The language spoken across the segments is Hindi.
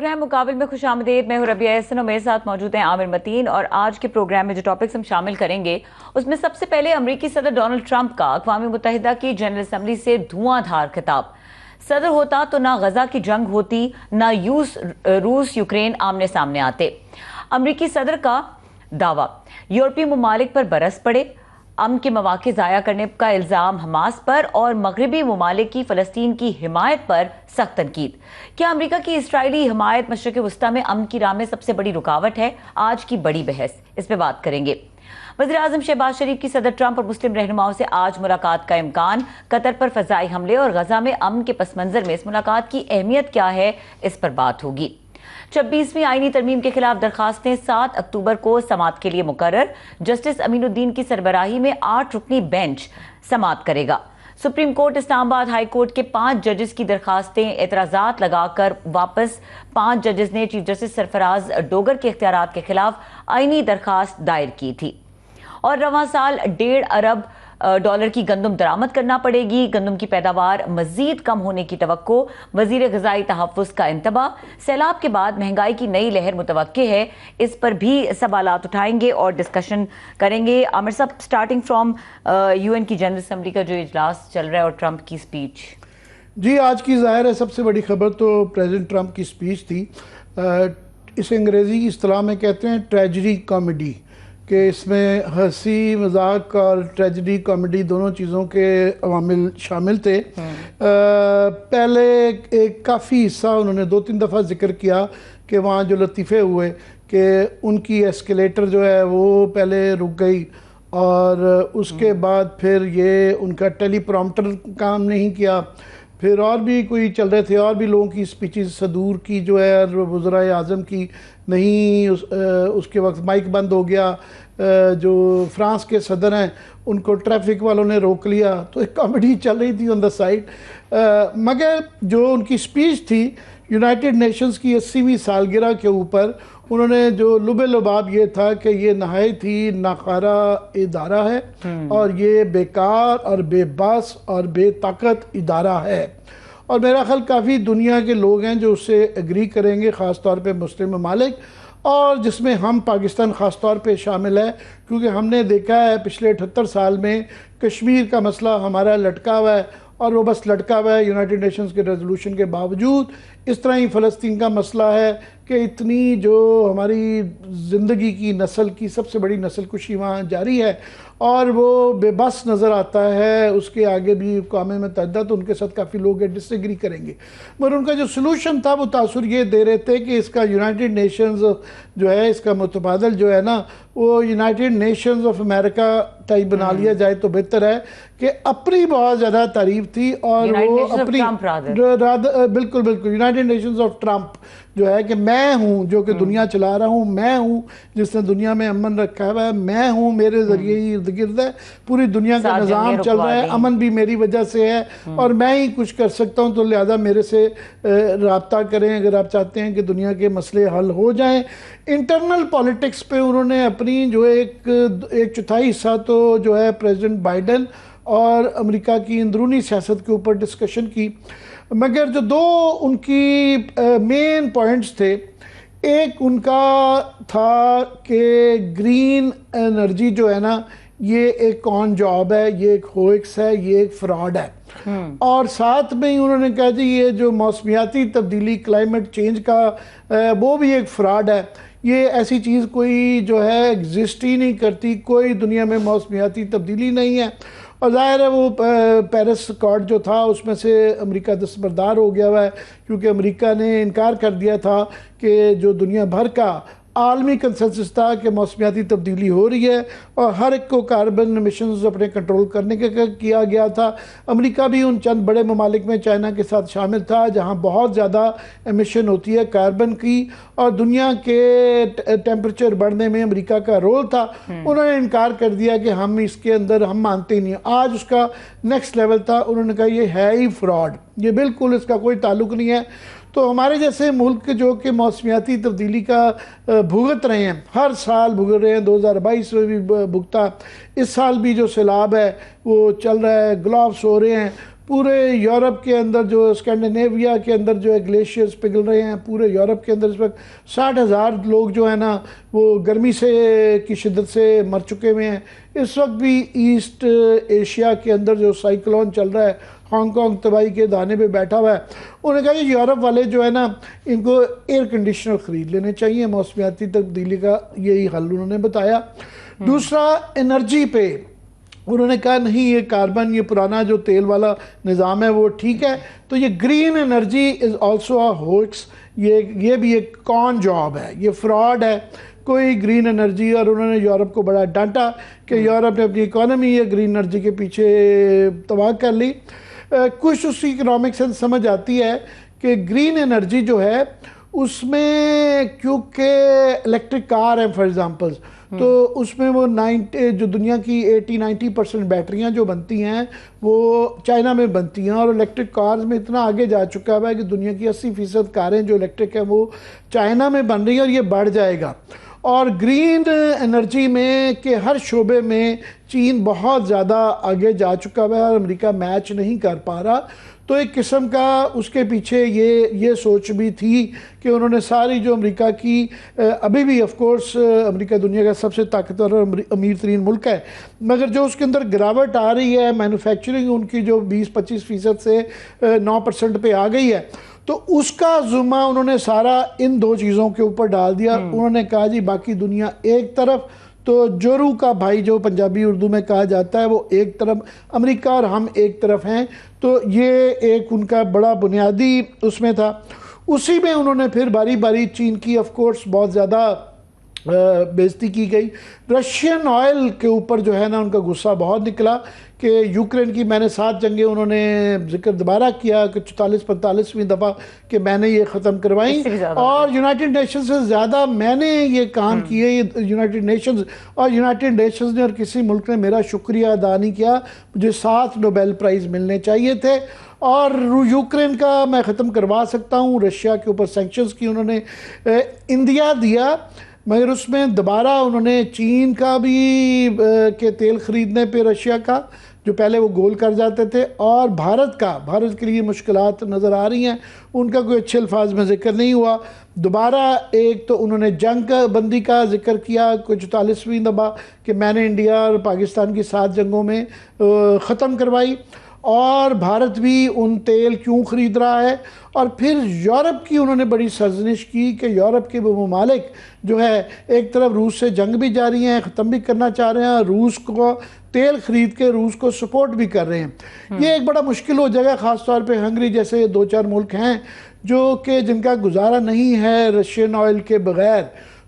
प्रोग्राम मुकाबिल में खुशामदीद। मैं हूं रबिया एहसन और मेरे साथ मौजूद हैं आमिर मतीन। और आज के प्रोग्राम में जो टॉपिक्स हम शामिल करेंगे उसमें सबसे पहले अमेरिकी सदर डोनाल्ड ट्रंप का अक़वाम मुत्तहिदा की जनरल असम्बली से धुआंधार खिताब। सदर होता तो ना गजा की जंग होती, ना रूस यूक्रेन आमने सामने आते। अमेरिकी सदर का दावा, यूरोपीय ममालिक पर बरस पड़े। अमन के मौके ज़ाया करने का इल्ज़ाम हमास पर और मगरबी ममालिक की फ़लस्तीन की हिमायत पर सख्त तनकीद। क्या अमेरिका की इसराइली हिमायत मशरिक़ वस्ता में अमन की राह में सबसे बड़ी रुकावट है? आज की बड़ी बहस, इस पर बात करेंगे। वज़ीर आज़म शहबाज शरीफ की सदर ट्रंप और मुस्लिम रहनुमाओं से आज मुलाकात का इम्कान। कतर पर फ़ज़ाई हमले और गजा में अमन के पस मंज़र में इस मुलाकात की अहमियत क्या है, इस पर बात होगी। 26वीं आईनी तरमीम के खिलाफ दरखास्तें 7 अक्टूबर को समाअत के लिए मुकर्रर। जस्टिस अमीनुद्दीन की सरबराही में 8 रुकनी बेंच समाअत करेगा। Supreme court Islamabad high court के 5 जजेस की दरखास्तें एतराज़ात लगाकर वापस। 5 जजेस ने चीफ जस्टिस सरफराज डोगर के इख्तियारात के खिलाफ आईनी दरखास्त दायर की थी। और रवां साल $1.5 अरब की गंदम दरामद करना पड़ेगी। गंदम की पैदावार मजीद कम होने की तवक्को। वजीर ग़िज़ाई तहफ़्फ़ुज़ का इंतबाह। सैलाब के बाद महंगाई की नई लहर मुतवक्के है, इस पर भी सवालात उठाएंगे और डिस्कशन करेंगे। आमिर साहब, स्टार्टिंग फ्रॉम UN की जनरल असम्बली का जो इजलास चल रहा है और ट्रंप की स्पीच। जी, आज की ज़ाहिर है सबसे बड़ी खबर तो प्रेसिडेंट ट्रंप की स्पीच थी। इसे अंग्रेज़ी की इस्तिलाह में कहते हैं ट्रेजिडी कॉमेडी, कि इसमें हंसी मजाक और ट्रेजिडी कॉमेडी दोनों चीज़ों के अवामिल शामिल थे। पहले एक काफ़ी हिस्सा उन्होंने 2-3 दफ़ा जिक्र किया कि वहाँ जो लतीफ़े हुए कि उनकी एस्केलेटर जो है वो पहले रुक गई और उसके बाद फिर ये उनका टेलीप्रॉम्प्टर काम नहीं किया। फिर और भी कोई चल रहे थे, और भी लोगों की स्पीचेस, सदूर की जो है और वज़राए आज़म की नहीं, उसके वक्त माइक बंद हो गया। जो फ्रांस के सदर हैं उनको ट्रैफिक वालों ने रोक लिया, तो एक कॉमेडी चल रही थी ऑन द साइड। मगर जो उनकी स्पीच थी यूनाइटेड नेशंस की 80वीं सालगिरह के ऊपर, उन्होंने जो लुबे लुबाब ये था कि ये नहायत ही नाकारा इदारा है और ये बेकार और बेबस और बेताकत इदारा है। और मेरा ख्याल काफ़ी दुनिया के लोग हैं जो उससे एग्री करेंगे, ख़ास तौर पे मुस्लिम ममालिक, और जिसमें हम पाकिस्तान ख़ास तौर पे शामिल है, क्योंकि हमने देखा है पिछले 78 साल में कश्मीर का मसला हमारा लटका हुआ है और वो बस लटका हुआ है यूनाइटेड नेशंस के रेजोल्यूशन के बावजूद। इस तरह ही फ़लस्तीन का मसला है कि इतनी जो हमारी ज़िंदगी की नस्ल की सबसे बड़ी नस्ल कुशी वहाँ जारी है और वो बेबस नज़र आता है। उसके आगे भी अक़वाम मुत्तहिदा, तो उनके साथ काफ़ी लोग डिसएग्री करेंगे, मगर उनका जो सलूशन था वो तासुर ये दे रहे थे कि इसका यूनाइटेड नेशंस जो है, इसका मुतबादल जो है ना, वो United Nations of America type बना लिया जाए तो बेहतर है। कि अपनी बहुत ज़्यादा तारीफ थी और वो अपनी बिल्कुल बिल्कुल यूनाइटेड नेशंस ऑफ ट्रंप जो है कि मैं हूँ जो कि दुनिया चला रहा हूँ, मैं हूँ जिसने दुनिया में अमन रखा हुआ है, मैं हूँ, मेरे ज़रिए ही इर्द गिर्द है पूरी दुनिया का निज़ाम चल रहा है, अमन भी मेरी वजह से है और मैं ही कुछ कर सकता हूँ, तो लिहाजा मेरे से रब्ता करें अगर आप चाहते हैं कि दुनिया के मसले हल हो जाएँ। इंटरनल पॉलिटिक्स पे उन्होंने अपनी जो एक चौथाई हिस्सा तो जो है प्रेसिडेंट बाइडन और अमेरिका की अंदरूनी सियासत के ऊपर डिस्कशन की। मगर जो दो उनकी मेन पॉइंट्स थे, एक उनका था कि ग्रीन एनर्जी जो है ना, ये एक कॉन जॉब है, ये एक होएक्स है, ये एक फ्रॉड है। और साथ में ही उन्होंने कहा जी ये जो मौसमियाती तब्दीली, क्लाइमेट चेंज का वो भी एक फ्रॉड है। ये ऐसी चीज़ कोई जो है एग्जिस्ट ही नहीं करती, कोई दुनिया में मौसमियाती तब्दीली नहीं है। और ज़ाहिर है वो पेरिस अकॉर्ड जो था उसमें से अमेरिका दस्तबरदार हो गया हुआ है, क्योंकि अमेरिका ने इनकार कर दिया था कि जो दुनिया भर का आलमी कंसेंसस था कि मौसमियाती तब्दीली हो रही है और हर एक को कार्बन एमिशंस अपने कंट्रोल करने का किया गया था। अमेरिका भी उन चंद बड़े ममालिक में चाइना के साथ शामिल था जहां बहुत ज़्यादा एमिशन होती है कार्बन की, और दुनिया के टेम्परेचर बढ़ने में अमेरिका का रोल था। उन्होंने इनकार कर दिया कि हम इसके अंदर हम मानते ही नहीं। आज उसका नेक्स्ट लेवल था, उन्होंने कहा ये है ही फ्रॉड, ये बिल्कुल इसका कोई ताल्लुक नहीं है। तो हमारे जैसे मुल्क जो कि मौसमियाती तब्दीली का भुगत रहे हैं, हर साल भुगत रहे हैं, 2022 में भी भुगता, इस साल भी जो सैलाब है वो चल रहा है, ग्लोव्स हो रहे हैं, पूरे यूरोप के अंदर जो स्कैंडिनेविया के अंदर जो है ग्लेशियर्स पिघल रहे हैं, पूरे यूरोप के अंदर इस वक्त 60,000 लोग जो है ना वो गर्मी से की शिद्दत से मर चुके हुए हैं। इस वक्त भी ईस्ट एशिया के अंदर जो साइक्लोन चल रहा है, हांगकांग तबाही के दाने पे बैठा हुआ है। उन्होंने कहा कि यूरोप वाले जो है ना इनको एयर कंडीशनर ख़रीद लेने चाहिए, मौसमियाती तब्दीली का यही हल उन्होंने बताया। दूसरा, एनर्जी पे उन्होंने कहा नहीं, ये कार्बन, ये पुराना जो तेल वाला निज़ाम है वो ठीक है, तो ये green energy is also a hoax, ये भी एक कॉन जॉब है, ये फ्रॉड है कोई ग्रीन एनर्जी। और उन्होंने यूरोप को बड़ा डांटा कि यूरोप ने अपनी इकोनॉमी ये ग्रीन एनर्जी के पीछे तबाह कर ली। कुछ उसकी इकोनॉमिक सेंस समझ आती है कि ग्रीन एनर्जी जो है उसमें क्योंकि इलेक्ट्रिक कार है फॉर एग्जांपल, तो उसमें वो 90 जो दुनिया की 80-90% बैटरियां जो बनती हैं वो चाइना में बनती हैं, और इलेक्ट्रिक कार्स में इतना आगे जा चुका है कि दुनिया की 80% कारें जो इलेक्ट्रिक हैं वो चाइना में बन रही हैं, और ये बढ़ जाएगा। और ग्रीन एनर्जी में के हर शोबे में चीन बहुत ज़्यादा आगे जा चुका है और अमेरिका मैच नहीं कर पा रहा। तो एक किस्म का उसके पीछे ये सोच भी थी कि उन्होंने सारी जो अमेरिका की अभी भी ऑफ कोर्स अमेरिका दुनिया का सबसे ताकतवर और अमीर तरीन मुल्क है, मगर जो उसके अंदर गिरावट आ रही है, मैन्युफैक्चरिंग उनकी जो 20-25% से 9% पे आ गई है, तो उसका जुम्मा उन्होंने सारा इन दो चीज़ों के ऊपर डाल दिया। उन्होंने कहा जी बाकी दुनिया एक तरफ, तो जोरू का भाई जो पंजाबी उर्दू में कहा जाता है वो एक तरफ, अमेरिका और हम एक तरफ हैं। तो ये एक उनका बड़ा बुनियादी उसमें था। उसी में उन्होंने फिर बारी बारी चीन की ऑफ कोर्स बहुत ज़्यादा बेइज्जती की गई। रशियन ऑयल के ऊपर जो है ना उनका गुस्सा बहुत निकला कि यूक्रेन की मैंने 7 जंगें, उन्होंने जिक्र दोबारा किया कि 44-45वीं दफ़ा कि मैंने ये ख़त्म करवाई, और यूनाइटेड नेशंस से ज़्यादा मैंने ये काम किए, ये यूनाइटेड नेशंस, और यूनाइटेड नेशंस ने और किसी मुल्क ने मेरा शुक्रिया अदा नहीं किया, मुझे 7 नोबेल प्राइज़ मिलने चाहिए थे। और यूक्रेन का मैं ख़त्म करवा सकता हूँ, रशिया के ऊपर सैंक्शंस की उन्होंने इंडिया दिया, मगर उसमें दोबारा उन्होंने चीन का भी के तेल ख़रीदने पे रशिया का जो पहले वो गोल कर जाते थे, और भारत के लिए मुश्किलात नज़र आ रही हैं, उनका कोई अच्छे अल्फाज में जिक्र नहीं हुआ। दोबारा एक तो उन्होंने जंग बंदी का जिक्र किया कोई 44वीं दफ़ा कि मैंने इंडिया और पाकिस्तान की 7 जंगों में ख़त्म करवाई, और भारत भी उन तेल क्यों ख़रीद रहा है। और फिर यूरोप की उन्होंने बड़ी सरजनिश की कि यूरोप के वो ममालिक जो है एक तरफ रूस से जंग भी जारी हैं, ख़त्म भी करना चाह रहे हैं, रूस को तेल ख़रीद के रूस को सपोर्ट भी कर रहे हैं। ये एक बड़ा मुश्किल हो जाएगा, ख़ास तौर पे हंगरी जैसे 2-4 मुल्क हैं जो कि जिनका गुजारा नहीं है रशियन ऑयल के बग़ैर।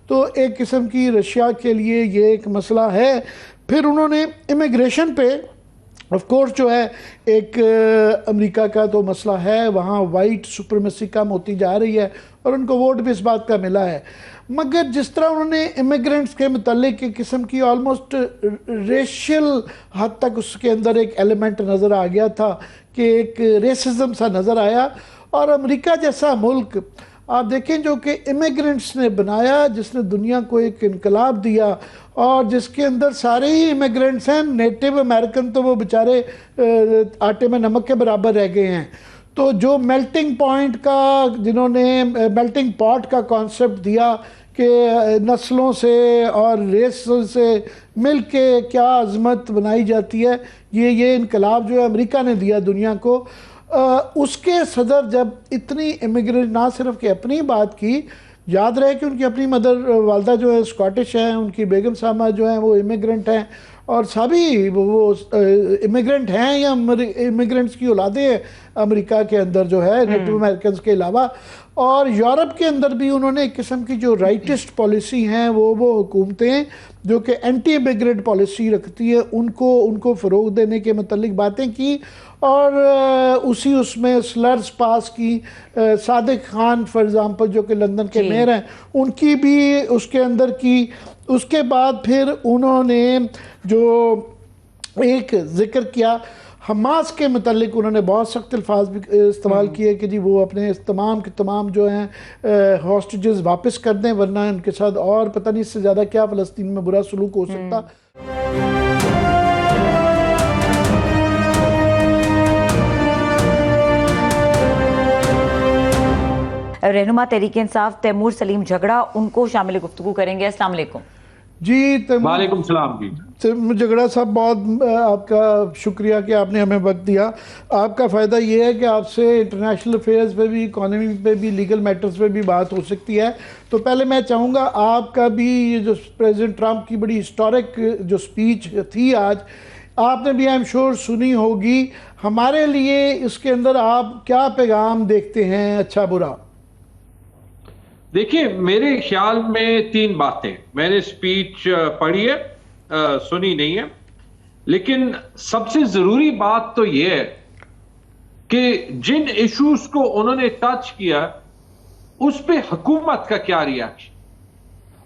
तो एक किस्म की रशिया के लिए ये एक मसला है। फिर उन्होंने इमिग्रेशन पे ऑफ कोर्स जो है एक अमेरिका का तो मसला है, वहाँ वाइट सुप्रीमेसी कम होती जा रही है और उनको वोट भी इस बात का मिला है। मगर जिस तरह उन्होंने इमिग्रेंट्स के मुतालिक एक किस्म की ऑलमोस्ट रेशियल हद तक उसके अंदर एक एलिमेंट नज़र आ गया था कि एक रेसिज्म सा नज़र आया। और अमेरिका जैसा मुल्क आप देखें जो कि इमिग्रेंट्स ने बनाया, जिसने दुनिया को एक इनकलाब दिया, और जिसके अंदर सारे ही इमिग्रेंट्स हैं, नेटिव अमेरिकन तो वो बेचारे आटे में नमक के बराबर रह गए हैं। तो जो मेल्टिंग पॉइंट का जिन्होंने मेल्टिंग पॉट का कॉन्सेप्ट दिया कि नस्लों से और रेस से मिल के क्या अजमत बनाई जाती है, ये इनकलाब जो है अमेरिका ने दिया दुनिया को। उसके सदर जब इतनी इमिग्रेंट ना सिर्फ कि अपनी बात की, याद रहे कि उनकी अपनी मदर वालदा जो है स्कॉटिश हैं, उनकी बेगम साहबा जो हैं वो इमिग्रेंट हैं, और सभी वो इमिग्रेंट हैं या इमिग्रेंट्स की औलादे हैं अमेरिका के अंदर जो है नेटिव अमेरिकन के अलावा। और यूरोप के अंदर भी उन्होंने एक किस्म की जो राइटिस्ट पॉलिसी हैं वो हुकूमतें जो कि एंटी इमिग्रेंट पॉलिसी रखती है उनको फ़रोग देने के मतलब बातें की, और उसमें स्लर्स पास की। सादिक खान फॉर एग्ज़ाम्पल जो कि लंदन के मेयर हैं, उनकी भी उसके अंदर की। उसके बाद फिर उन्होंने जो एक जिक्र किया हमास के मतलब, उन्होंने बहुत सख्त अल्फाज भी इस्तेमाल किए कि जी वो अपने तमाम के तमाम जो हैं हॉस्टेजेस वापस कर दें, वरना उनके साथ और पता नहीं इससे ज़्यादा क्या फ़लस्तीन में बुरा सलूक हो सकता। रहनुमा तहरीक इंसाफ तैमूर सलीम झगड़ा, उनको शामिल गुफ्तगू करेंगे। अस्सलाम वालेकुम जी। वालेकुम सलाम जी। झगड़ा साहब, बहुत आपका शुक्रिया कि आपने हमें वक्त दिया। आपका फ़ायदा ये है कि आपसे इंटरनेशनल अफेयर्स पे भी, इकोनॉमी पे भी, लीगल मैटर्स पे भी बात हो सकती है। तो पहले मैं चाहूँगा आपका भी ये जो प्रेसिडेंट ट्रंप की बड़ी हिस्टोरिक जो स्पीच थी आज, आपने भी आई एम श्योर सुनी होगी। हमारे लिए इसके अंदर आप क्या पैगाम देखते हैं, अच्छा बुरा? देखिए, मेरे ख्याल में तीन बातें, मैंने स्पीच पढ़ी है, सुनी नहीं है, लेकिन सबसे जरूरी बात तो यह है कि जिन इश्यूज को उन्होंने टच किया उस पे हुकूमत का क्या रिएक्शन,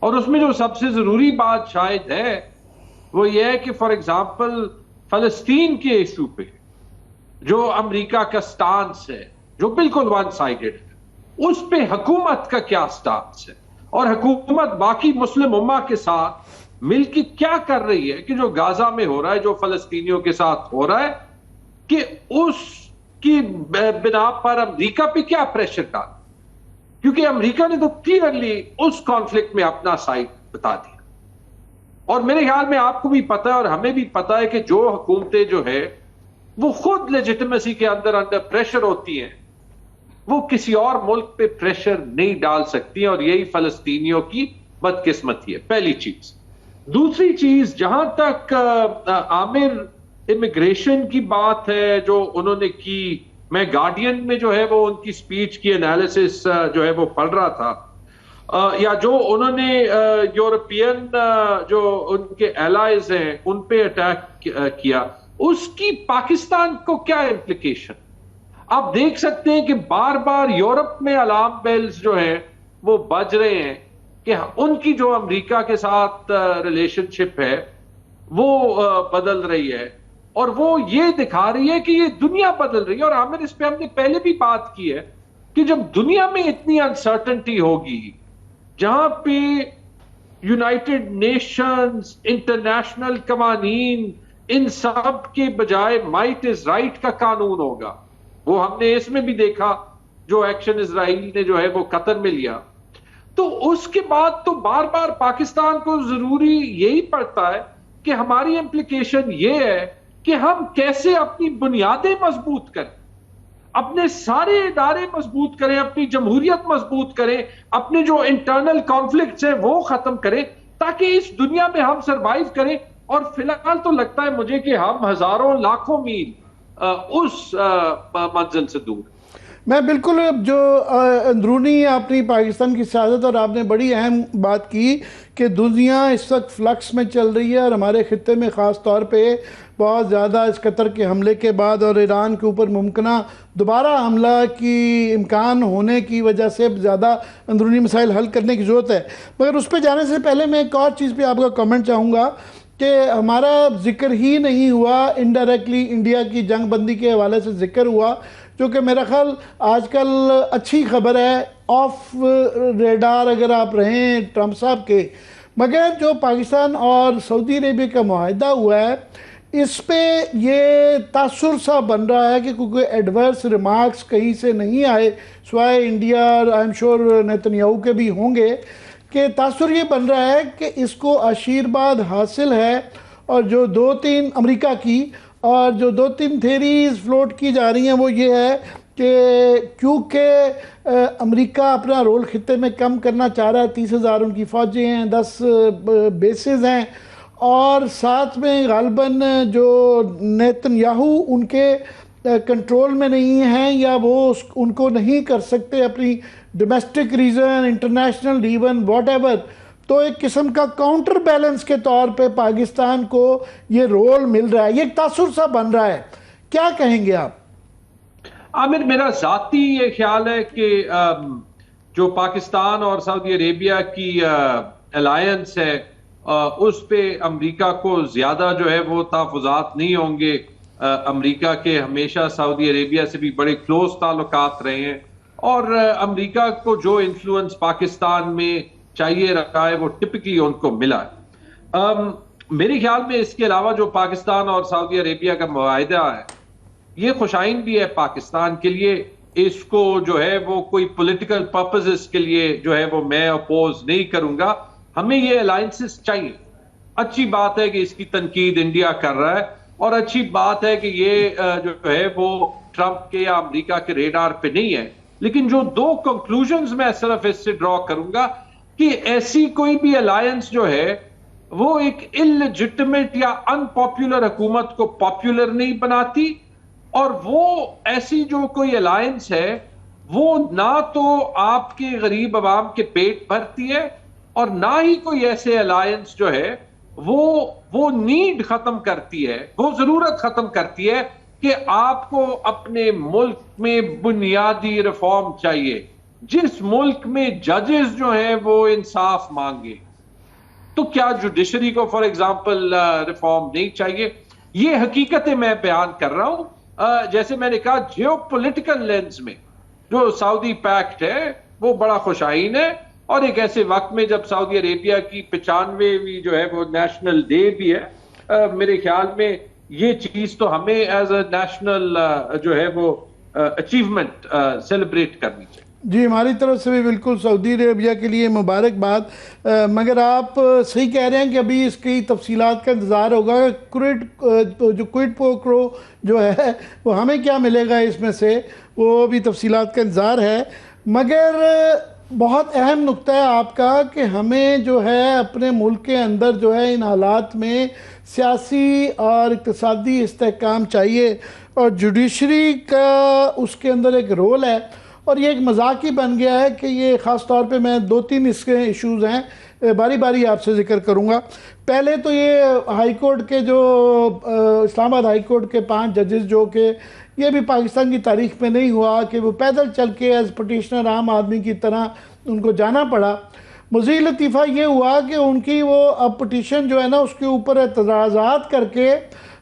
और उसमें जो सबसे जरूरी बात शायद है वो ये है कि फॉर एग्जाम्पल फलस्तीन के इशू पे जो अमेरिका का स्टांस है, जो बिल्कुल वन साइडेड है, उस पे हुकूमत का क्या स्टांस है, और हुकूमत बाकी मुस्लिम उम्मा के साथ मिलकर क्या कर रही है कि जो गाजा में हो रहा है, जो फलस्तीनियों के साथ हो रहा है, कि उसकी बिना पर अमेरिका पे क्या प्रेशर डाल, क्योंकि अमेरिका ने तो क्लियरली उस कॉन्फ्लिक्ट में अपना साइड बता दिया। और मेरे ख्याल में आपको भी पता है और हमें भी पता है कि जो हुकूमतें जो है वो खुद लेजिटिमेसी के अंदर प्रेशर होती हैं, वो किसी और मुल्क पे प्रेशर नहीं डाल सकती हैं, और यही फलस्तीनियों की बदकिस्मती है, पहली चीज। दूसरी चीज, जहां तक आमिर इमिग्रेशन की बात है जो उन्होंने की, मैं गार्डियन में जो है वो उनकी स्पीच की एनालिसिस जो है वो पढ़ रहा था, या जो उन्होंने यूरोपियन जो उनके एलाइज हैं उन पे अटैक किया, उसकी पाकिस्तान को क्या इंप्लीकेशन। आप देख सकते हैं कि बार बार यूरोप में अलार्म बेल्स जो हैं वो बज रहे हैं कि उनकी जो अमेरिका के साथ रिलेशनशिप है वो बदल रही है, और वो ये दिखा रही है कि ये दुनिया बदल रही है। और आमिर, इस पे हमने पहले भी बात की है कि जब दुनिया में इतनी अनसर्टेनिटी होगी, जहां पे यूनाइटेड नेशंस, इंटरनेशनल कवानीन, इन सब के बजाय माइट इज राइट का कानून होगा, वो हमने इसमें भी देखा जो एक्शन इजराइल ने जो है वो कतर में लिया, तो उसके बाद तो बार बार पाकिस्तान को जरूरी यही पड़ता है कि हमारी इंप्लीकेशन ये है कि हम कैसे अपनी बुनियादें मजबूत करें, अपने सारे इदारे मजबूत करें, अपनी जमहूरियत मजबूत करें, अपने जो इंटरनल कॉन्फ्लिक्ट्स हैं वो खत्म करें, ताकि इस दुनिया में हम सरवाइव करें। और फिलहाल तो लगता है मुझे कि हम हजारों लाखों मील उस मंजिल से दूर। मैं बिल्कुल, जो अंदरूनी अपनी पाकिस्तान की सियासत, और आपने बड़ी अहम बात की कि दुनिया इस वक्त फ्लक्स में चल रही है, और हमारे खित्ते में ख़ास तौर पे बहुत ज़्यादा इस कतर के हमले के बाद और ईरान के ऊपर मुमकिना दोबारा हमला की इम्कान होने की वजह से ज़्यादा अंदरूनी मसाइल हल करने की ज़रूरत है। मगर उस पर जाने से पहले मैं एक और चीज़ पे आपका कमेंट चाहूँगा कि हमारा जिक्र ही नहीं हुआ, इनडायरेक्टली इंडिया की जंग बंदी के हवाले से जिक्र हुआ, जो कि मेरा ख्याल आजकल अच्छी खबर है, ऑफ रेडार अगर आप रहें ट्रंप साहब के। मगर जो पाकिस्तान और सऊदी अरेबिया का मुआहदा हुआ है, इस पे ये तासुर सा बन रहा है कि कोई एडवर्स रिमार्क्स कहीं से नहीं आए, सिवाय इंडिया और आई एम श्योर नेतन्याहू के भी होंगे, कि तासुर ये बन रहा है कि इसको आशीर्वाद हासिल है। और जो दो तीन अमेरिका की और जो दो तीन थेरीज फ्लोट की जा रही हैं वो ये है कि क्योंकि अमेरिका अपना रोल खित्ते में कम करना चाह रहा है, 30,000 उनकी फ़ौजें हैं, 10 बेसेस हैं, और साथ में गालबन जो नेतन्याहू उनके कंट्रोल में नहीं हैं, या वो उनको नहीं कर सकते अपनी domestic region, international region, whatever. तो एक किस्म का काउंटर बैलेंस के तौर पे पाकिस्तान को ये रोल मिल रहा है, ये एक तासुर सा बन रहा है। क्या कहेंगे आप? आमिर, मेरा जाती ये ख्याल है कि जो पाकिस्तान और सऊदी अरेबिया की अलायंस है, उस पे अमेरिका को ज्यादा जो है वो तहफ़्फ़ुज़ात नहीं होंगे। अमेरिका के हमेशा सऊदी अरेबिया से भी बड़े क्लोज ताल्लुकात रहे हैं, और अमेरिका को जो इन्फ्लुएंस पाकिस्तान में चाहिए रहा है वो टिपिकली उनको मिला है। मेरे ख्याल में इसके अलावा जो पाकिस्तान और सऊदी अरेबिया का मुआहिदा है, ये खुशाइन भी है पाकिस्तान के लिए, इसको जो है वो कोई पॉलिटिकल पर्पसेस के लिए जो है वो मैं अपोज नहीं करूंगा। हमें ये अलायंसेस चाहिए। अच्छी बात है कि इसकी तनकीद इंडिया कर रहा है और अच्छी बात है कि ये जो है वो ट्रंप के या अमेरिका के रेडार पे नहीं है। लेकिन जो दो कंक्लूजन्स मैं सिर्फ इससे ड्रॉ करूंगा कि ऐसी कोई भी अलायंस जो है वो एक इलेजिटिमेट या अनपॉपुलर हुकूमत को पॉपुलर नहीं बनाती, और वो ऐसी जो कोई अलायंस है वो ना तो आपके गरीब आवाम के पेट भरती है और ना ही कोई ऐसे अलायंस जो है वो नीड खत्म करती है, वो जरूरत खत्म करती है कि आपको अपने मुल्क में बुनियादी रिफॉर्म चाहिए। जिस मुल्क में जजेस जो हैं वो इंसाफ मांगे, तो क्या जुडिशरी को फॉर एग्जांपल रिफॉर्म नहीं चाहिए? ये हकीकतें मैं बयान कर रहा हूं। जैसे मैंने कहा, जियोपॉलिटिकल लेंस में जो सऊदी पैक्ट है वो बड़ा खुशाइन है, और एक ऐसे वक्त में जब सऊदी अरेबिया की 95वीं जो है वो नेशनल डे भी है, मेरे ख्याल में ये चीज तो हमें एज अ नेशनल जो है वो अचीवमेंट सेलिब्रेट करनी चाहिए। जी, हमारी तरफ से भी बिल्कुल सऊदी अरेबिया के लिए मुबारकबाद। मगर आप सही कह रहे हैं कि अभी इसकी तफसीलात का इंतज़ार होगा। जो क्विड प्रो क्रो जो है वो हमें क्या मिलेगा इसमें से, वो भी तफसीलात का इंतज़ार है। मगर बहुत अहम नुक्ता है आपका कि हमें जो है अपने मुल्क के अंदर जो है इन हालात में सियासी और इक़्तिसादी इस्तेहकाम चाहिए, और जुडिशरी का उसके अंदर एक रोल है। और ये एक मजाक ही बन गया है कि ये ख़ास तौर पे मैं 2-3 इसके इश्यूज़ हैं, बारी बारी आपसे जिक्र करूँगा। पहले तो ये हाई कोर्ट के जो इस्लामाबाद हाई कोर्ट के 5 जजेस जो कि ये भी पाकिस्तान की तारीख में नहीं हुआ कि वो पैदल चल के एज पटिशनर आम आदमी की तरह उनको जाना पड़ा। मज़ीद लतीफ़ा ये हुआ कि उनकी वो अब पटिशन जो है ना उसके ऊपर एतराज़ात करके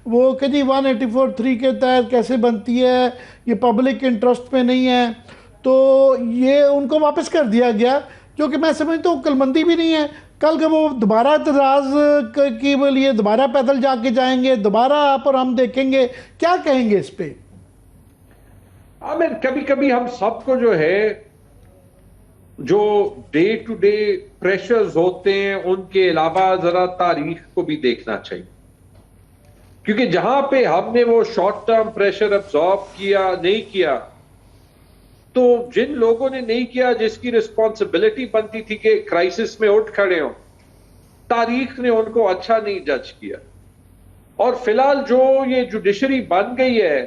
वो कि जी 184(3) के तहत कैसे बनती है, ये पब्लिक इंटरेस्ट में नहीं है, तो ये उनको वापस कर दिया गया, जो कि मैं समझता हूँ अक्लमंदी भी नहीं है। कल का वो दोबारा एतराज़ के लिए दोबारा पैदल जाके जाएंगे, दोबारा आप और हम देखेंगे, क्या कहेंगे इस पर? आमिर, कभी कभी हम सबको जो है जो डे टू डे प्रेशर्स होते हैं उनके अलावा जरा तारीख को भी देखना चाहिए, क्योंकि जहां पे हमने वो शॉर्ट टर्म प्रेशर अब्सॉर्ब किया नहीं किया, तो जिन लोगों ने नहीं किया जिसकी रिस्पॉन्सिबिलिटी बनती थी कि क्राइसिस में उठ खड़े हो, तारीख ने उनको अच्छा नहीं जज किया। और फिलहाल जो ये जुडिशरी बन गई है,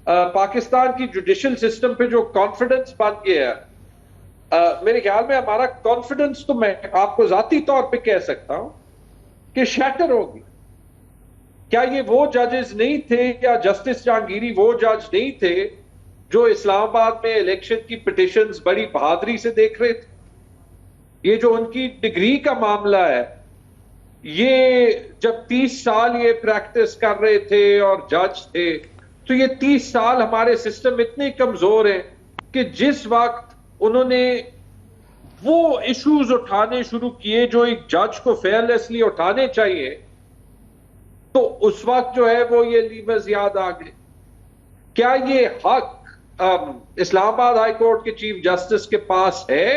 पाकिस्तान की जुडिशल सिस्टम पे जो कॉन्फिडेंस बन गया है, मेरे ख्याल में हमारा कॉन्फिडेंस तो मैं आपको जाती तौर पे कह सकता हूं कि शैटर होगी। क्या ये वो जजेस नहीं थे, या जस्टिस जहांगीरी वो जज नहीं थे जो इस्लामाबाद में इलेक्शन की पिटिशंस बड़ी बहादुरी से देख रहे थे? ये जो उनकी डिग्री का मामला है, ये जब 30 साल ये प्रैक्टिस कर रहे थे और जज थे, तो ये 30 साल हमारे सिस्टम इतने कमजोर हैं कि जिस वक्त उन्होंने वो इश्यूज उठाने शुरू किए जो एक जज को फेयरलेसली उठाने चाहिए, तो उस वक्त जो है वो ये लीवर्स याद आ गए। क्या ये हक इस्लामाबाद हाई कोर्ट के चीफ जस्टिस के पास है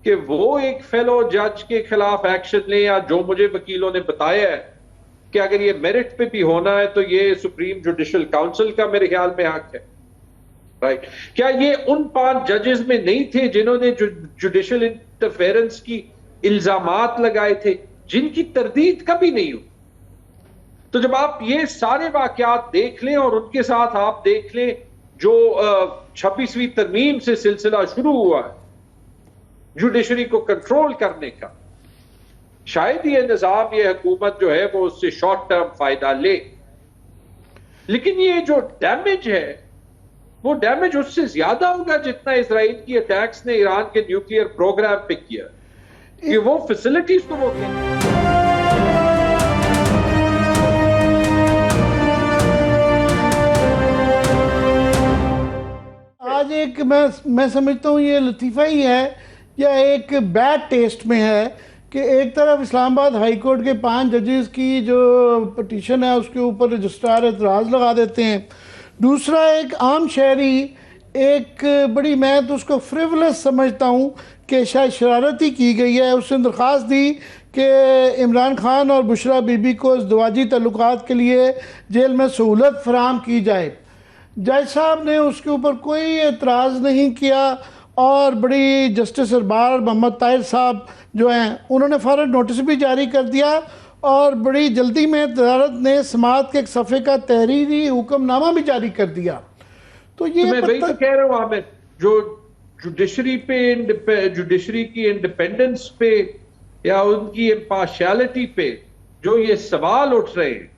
कि वो एक फेलो जज के खिलाफ एक्शन ले, या जो मुझे वकीलों ने बताया है कि अगर ये मेरिट पे भी होना है तो ये सुप्रीम जुडिशल काउंसिल का मेरे ख्याल में हक है, राइट? क्या ये उन 5 जजेस में नहीं थे जिन्होंने जुडिशल इंटरफेरेंस की इल्जामात लगाए थे, जिनकी तरदीद कभी नहीं हुई? तो जब आप ये सारे वाकयात देख लें और उनके साथ आप देख लें जो 26वीं तरमीम से सिलसिला शुरू हुआ है जुडिशरी को कंट्रोल करने का, शायद ये निजाम, ये हुकूमत जो है वो उससे शॉर्ट टर्म फायदा ले, लेकिन ये जो डैमेज है वो डैमेज उससे ज्यादा होगा जितना इजराइल की अटैक्स ने ईरान के न्यूक्लियर प्रोग्राम पे किया, कि वो फैसिलिटीज को वो आज एक मैं समझता हूँ ये लतीफ़ा ही है या एक बैड टेस्ट में है कि एक तरफ इस्लामाबाद हाई कोर्ट के 5 जजेस की जो पटिशन है उसके ऊपर रजिस्ट्रार एतराज़ लगा देते हैं, दूसरा एक आम शहरी एक बड़ी, मैं तो उसको फ्रिवलेस समझता हूँ कि शायद शरारत ही की गई है। उसने दरख्वास्त दी कि इमरान खान और बुशरा बीबी को ज़दवाजी तल्लुकात के लिए जेल में सहूलत फराहम की जाए। जज साहब ने उसके ऊपर कोई एतराज़ नहीं किया और बड़ी जस्टिस अरबार मोहम्मद ताहिर साहब जो हैं उन्होंने फ़ौरन नोटिस भी जारी कर दिया और बड़ी जल्दी में अदालत ने समाअत के एक सफ़े का तहरीरी हुक्मनामा भी जारी कर दिया। तो ये मैं वही तो कह रहा हूँ आमिर, जो जुडिशरी की इंडिपेंडेंस पे या उनकी इम्पार्शियलिटी पे जो ये सवाल उठ रहे हैं,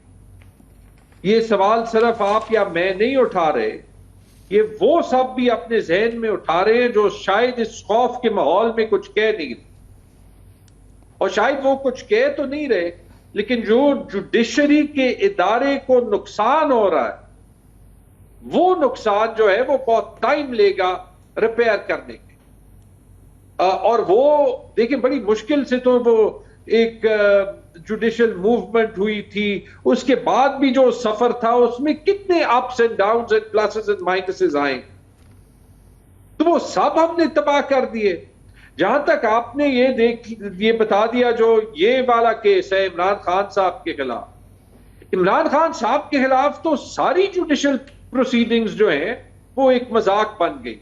ये सवाल सिर्फ आप या मैं नहीं उठा रहे, ये वो सब भी अपने जहन में उठा रहे हैं जो शायद इस खौफ के माहौल में कुछ कह नहीं रहे, और शायद वो कुछ कह तो नहीं रहे, लेकिन जो जुडिशरी के इदारे को नुकसान हो रहा है, वो नुकसान जो है वो बहुत टाइम लेगा रिपेयर करने के। और वो देखिए बड़ी मुश्किल से तो वो एक जुडिशियल मूवमेंट हुई थी, उसके बाद भी जो सफर था उसमें कितने ups and downs and pluses and minuses आए, तो वो सब हमने तबाह कर दिए। जहां तक आपने ये बता दिया जो ये वाला केस है इमरान खान साहब के खिलाफ, इमरान खान साहब के खिलाफ तो सारी जुडिशियल प्रोसीडिंग्स जो हैं वो एक मजाक बन गई।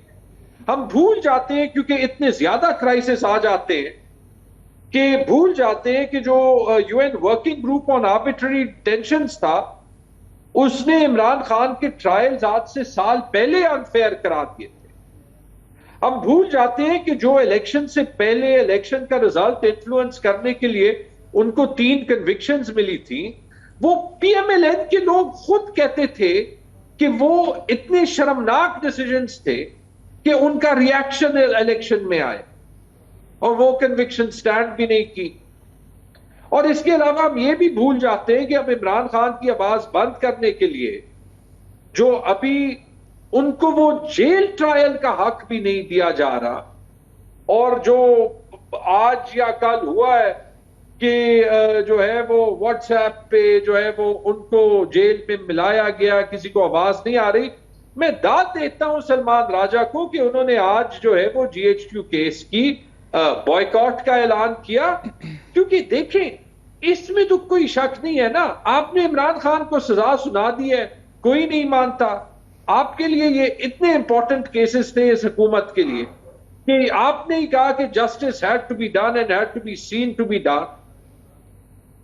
हम भूल जाते हैं क्योंकि इतने ज्यादा क्राइसिस आ जाते हैं कि भूल जाते हैं कि जो UN working group on arbitrary detentions था, उसने इमरान खान के ट्रायल्स आज से साल पहले अनफेयर करार दिए थे। हम भूल जाते हैं कि जो इलेक्शन से पहले इलेक्शन का रिजल्ट इन्फ्लुएंस करने के लिए उनको 3 कन्विक्शंस मिली थी, वो पीएमएलएन के लोग खुद कहते थे कि वो इतने शर्मनाक डिसीजंस थे कि उनका रिएक्शन इलेक्शन में आए और वो कन्विक्शन स्टैंड भी नहीं की। और इसके अलावा हम ये भी भूल जाते हैं कि अब इमरान खान की आवाज बंद करने के लिए जो अभी उनको वो जेल ट्रायल का हक भी नहीं दिया जा रहा, और जो आज या कल हुआ है कि जो है वो व्हाट्सएप पे जो है वो उनको जेल में मिलाया गया, किसी को आवाज नहीं आ रही। मैं दाद देता हूं सलमान राजा को कि उन्होंने आज जो है वो जीएचक्यू केस की बॉयकॉट का ऐलान किया, क्योंकि देखें इसमें तो कोई शक नहीं है ना, आपने इमरान खान को सजा सुना दी है, कोई नहीं मानता। आपके लिए ये इतने इंपॉर्टेंट केसेस थे इस हुकूमत के लिए कि आपने ही कहा कि justice had to be done and had to be seen to be done,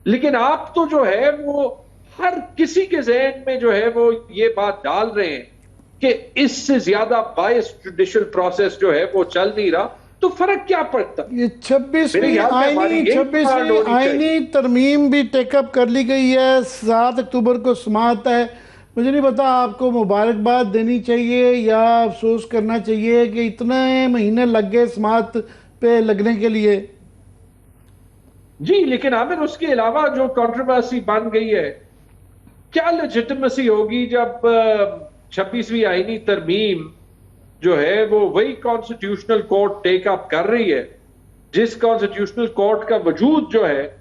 लेकिन आप तो जो है वो हर किसी के जहन में जो है वो ये बात डाल रहे हैं कि इससे ज्यादा बायस जुडिशियल प्रोसेस जो है वो चल नहीं रहा, तो फर्क क्या पड़ता। ये 26वीं आईनी तरमीम भी टेकअप कर ली गई है, 7 अक्टूबर को समाअत है। मुझे नहीं पता आपको मुबारकबाद देनी चाहिए या अफसोस करना चाहिए कि इतने महीने लग गए समाअत पे लगने के लिए। जी, लेकिन आमिर उसके अलावा जो कंट्रोवर्सी बन गई है, क्या लेजिटिमेसी होगी जब 26वीं आईनी तरमीम जो है वो वही कॉन्स्टिट्यूशनल कोर्ट टेक अप कर रही है, जिस कॉन्स्टिट्यूशनल कोर्ट का वजूद जो है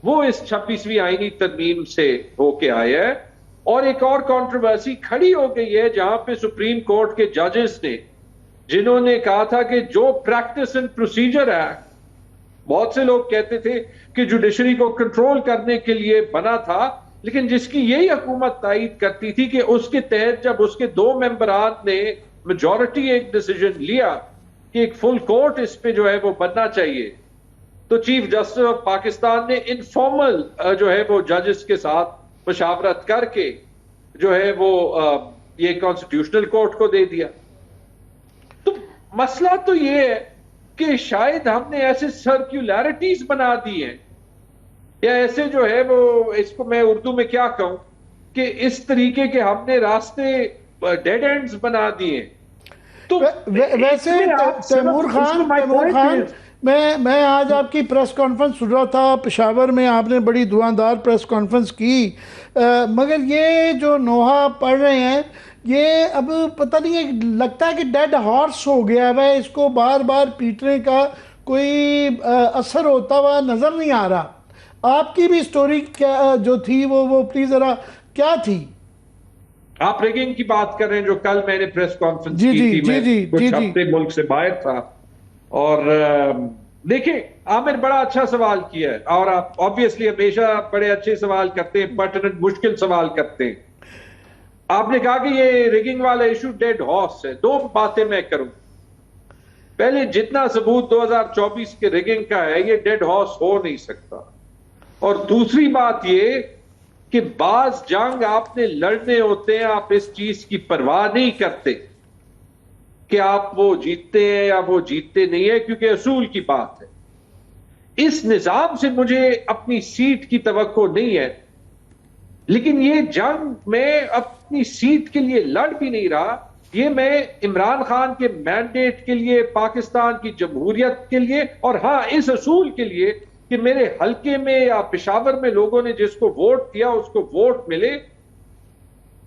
वो इस 26वीं आईनी तरमीम से होके आया है। और एक और कंट्रोवर्सी खड़ी हो गई है जहां पे सुप्रीम कोर्ट के जजेस ने, जिन्होंने कहा था कि जो प्रैक्टिस एंड प्रोसीजर एक्ट, बहुत से लोग कहते थे कि जुडिशरी को कंट्रोल करने के लिए बना था, लेकिन जिसकी यही हुकूमत तायद करती थी कि उसके तहत जब उसके 2 मेंबरान ने मेजॉरिटी एक डिसीजन लिया कि एक फुल कोर्ट इस पे जो है वो बनना चाहिए, तो चीफ जस्टिस ऑफ पाकिस्तान ने इनफॉर्मल जो है वो जजेस के साथ मशावरत करके जो है वो ये कॉन्स्टिट्यूशनल कोर्ट को दे दिया। तो मसला तो ये है कि शायद हमने ऐसे सर्क्युलैरिटीज बना दी हैं, या ऐसे जो है वो, इसको मैं उर्दू में क्या कहूं, कि इस तरीके के हमने रास्ते डेड एंड्स बना दिए। तो वैसे तैमूर खान, मैं आज आपकी प्रेस कॉन्फ्रेंस सुन रहा था पेशावर में, आपने बड़ी धुआंधार प्रेस कॉन्फ्रेंस की, मगर ये जो नोहा पढ़ रहे हैं ये अब पता नहीं है, लगता है कि डेड हॉर्स हो गया है, इसको बार बार पीटने का कोई असर होता हुआ नज़र नहीं आ रहा। आपकी भी स्टोरी क्या जो थी वो प्लीज़ ज़रा क्या थी? आप रिगिंग की बात कर रहे हैं, जो कल मैंने प्रेस कॉन्फ्रेंस जी की जी थी, जी मैं जी कुछ जी जी हफ्ते मुल्क से बाहर था। और देखिए, आमिर बड़ा अच्छा सवाल किया है, और आप ऑब्वियसली हमेशा बड़े अच्छे सवाल करते हैं, पर्टिनेंट मुश्किल सवाल करते हैं। आपने कहा कि ये रिगिंग वाला इशू डेड हॉर्स है। दो बातें मैं करूं। पहले, जितना सबूत 2024 के रिगिंग का है, ये डेड हॉर्स हो नहीं सकता। और दूसरी बात ये कि बाज जंग आपने लड़ने होते हैं, आप इस चीज की परवाह नहीं करते कि आप वो जीतते हैं या वो जीतते नहीं है, क्योंकि असूल की बात है। इस निजाम से मुझे अपनी सीट की तवक्को नहीं है, लेकिन ये जंग मैं अपनी सीट के लिए लड़ भी नहीं रहा। ये मैं इमरान खान के मैंडेट के लिए, पाकिस्तान की जमहूरियत के लिए, और हां, इस असूल के लिए कि मेरे हल्के में या पेशावर में लोगों ने जिसको वोट दिया उसको वोट मिले।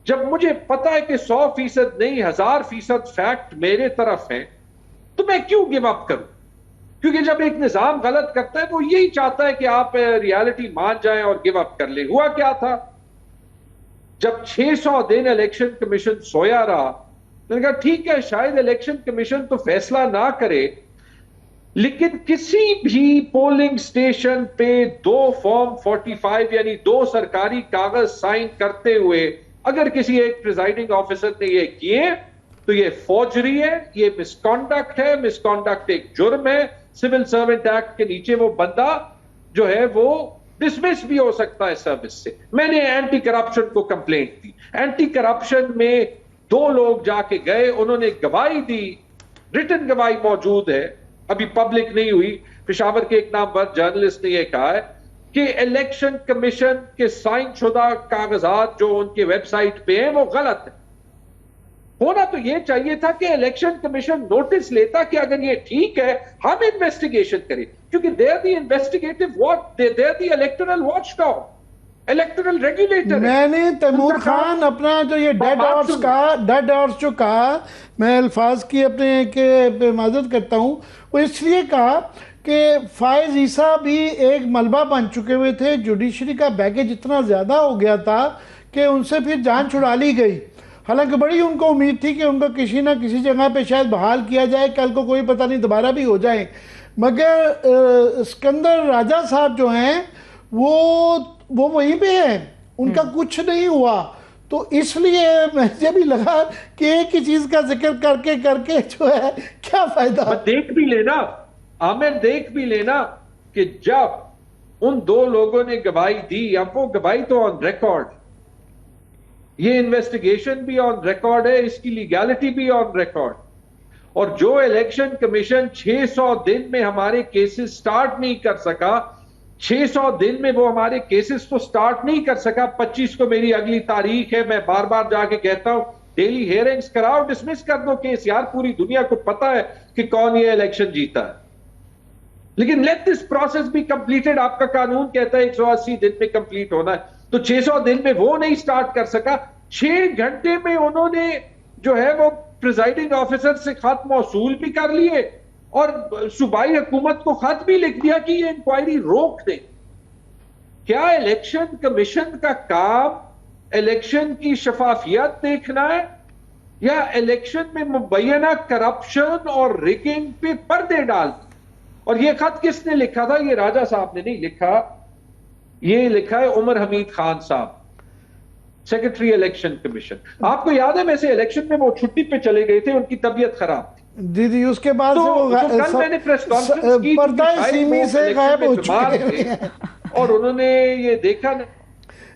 जब मुझे पता है कि 100% नहीं, 1000% फैक्ट मेरे तरफ है, तो मैं क्यों गिव अप करूं? क्योंकि जब एक निजाम गलत करता है तो यही चाहता है कि आप रियलिटी मान जाएं और गिव अप कर ले। हुआ क्या था, जब 600 दिन इलेक्शन कमीशन सोया रहा, मैंने कहा ठीक है, शायद इलेक्शन कमीशन तो फैसला ना करे, लेकिन किसी भी पोलिंग स्टेशन पे 2 फॉर्म 45 यानी 2 सरकारी कागज साइन करते हुए अगर किसी एक प्रिजाइडिंग ऑफिसर ने ये किए, तो ये फौजरी है, ये मिसकॉन्डक्ट है। मिसकॉन्डक्ट एक जुर्म है। सिविल सर्वेंट एक्ट के नीचे वो बंदा जो है वो डिसमिस भी हो सकता है सर्विस से। मैंने एंटी करप्शन को कंप्लेंट दी। एंटी करप्शन में 2 लोग जाके गए, उन्होंने गवाही दी, रिटन गवाही मौजूद है, अभी पब्लिक नहीं हुई। पेशावर के एक नामवर जर्नलिस्ट ने यह कहा है कि इलेक्शन कमीशन के साइन शुदा कागजात जो उनके वेबसाइट पे हैं वो गलत है। होना तो यह चाहिए था कि इलेक्शन कमीशन नोटिस लेता कि अगर ये ठीक है हम इन्वेस्टिगेशन करें, क्योंकि they are the investigative they are the electoral watchdog, electoral regulator. मैंने तैमूर खान अपना जो ये डेड हॉर्स जो कहा, मैं अल्फाज की अपने के माजरत करता हूँ, वो इसलिए कहा कि फायज ईसा भी एक मलबा बन चुके हुए थे। जुडिशरी का बैगेज इतना ज़्यादा हो गया था कि उनसे फिर जान छुड़ा ली गई। हालांकि बड़ी उनको उम्मीद थी कि उनको किसी ना किसी जगह पे शायद बहाल किया जाए, कल को कोई पता नहीं दोबारा भी हो जाए। मगर सिकंदर राजा साहब जो हैं वो वहीं पे हैं, उनका कुछ नहीं हुआ। तो इसलिए मुझे भी लगा कि एक ही चीज का जिक्र करके करके जो है क्या फायदा। देख भी लेना आमिर, देख भी लेना कि जब उन 2 लोगों ने गवाही दी, अब वो गवाही तो ऑन रिकॉर्ड, ये इन्वेस्टिगेशन भी ऑन रिकॉर्ड है, इसकी लीगैलिटी भी ऑन रिकॉर्ड। और जो इलेक्शन कमीशन 600 दिन में हमारे केसेस स्टार्ट नहीं कर सका, 600 दिन में वो हमारे केसेस तो स्टार्ट नहीं कर सका। 25 को मेरी अगली तारीख है, मैं बार बार जाके कहता हूं डेली हियरिंग्स कराओ, डिसमिस कर दो केस यार, पूरी दुनिया को पता है कि कौन ये इलेक्शन जीता है। लेकिन let this process be completed. आपका कानून कहता है 180 दिन में कंप्लीट होना है, तो 600 दिन में वो नहीं स्टार्ट कर सका। 6 घंटे में उन्होंने जो है वो प्रिजाइडिंग ऑफिसर से खत मौसूल भी कर लिए और सूबाई हुकूमत को खत भी लिख दिया कि ये इंक्वायरी रोक दे। क्या इलेक्शन कमीशन का काम इलेक्शन की शफाफियत देखना है, या इलेक्शन में मुबैना करप्शन और रिगिंग पे पर्दे डालना? और ये खत किसने लिखा था? ये राजा साहब ने नहीं लिखा, ये लिखा है उमर हमीद खान साहब, सेक्रेटरी इलेक्शन कमीशन। आपको याद है वैसे इलेक्शन में वो छुट्टी पे चले गए थे, उनकी तबीयत खराब थी। दीदी उसके बाद तो से वो कल मैंने प्रेस कॉन्फ्रेंस की, पर्दा सीमी से गायब हो चुके हैं और उन्होंने ये देखा ना।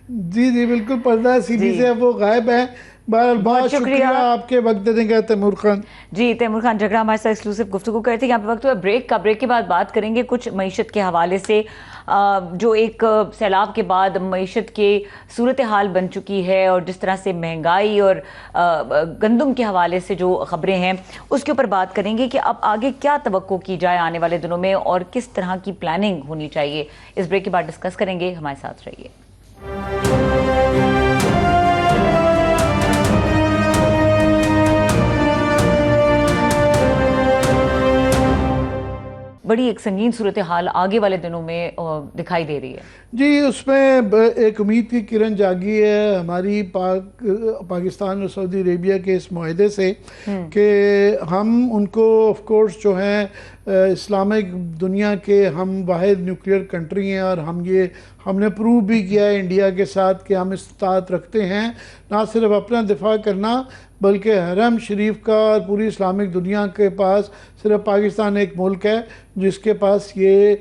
जी जी बिल्कुल, पर्दा सीमी से वो गायब है। बहुत शुक्रिया आपके वक्त देने का तैमूर खान जी। तैमूर खान जगरा हमारे साथ एक्सक्लूसिव गुफ्तगू करते हैं। यहाँ पे वक्त हुआ ब्रेक का। ब्रेक के बाद बात करेंगे कुछ मईशत के हवाले से, जो एक सैलाब के बाद मईशत की सूरत हाल बन चुकी है और जिस तरह से महंगाई और गंदम के हवाले से जो खबरें हैं उसके ऊपर बात करेंगे कि अब आगे क्या तवक्को की जाए आने वाले दिनों में और किस तरह की प्लानिंग होनी चाहिए। इस ब्रेक के बाद डिस्कस करेंगे, हमारे साथ रहिए। बड़ी एक संगीन सूरत हाल आगे वाले दिनों में दिखाई दे रही है। जी, उसमें एक उम्मीद की किरण जागी है हमारी पाकिस्तान और सऊदी अरेबिया के इस मुआहदे से कि हम उनको ऑफ कोर्स जो हैं इस्लामिक दुनिया के हम वाहिद न्यूक्लियर कंट्री हैं और हमने प्रूव भी किया है इंडिया के साथ कि हम इस्तात रखते हैं ना सिर्फ अपना दिफा करना बल्कि हरम शरीफ का और पूरी इस्लामिक दुनिया के पास सिर्फ पाकिस्तान एक मुल्क है जिसके पास ये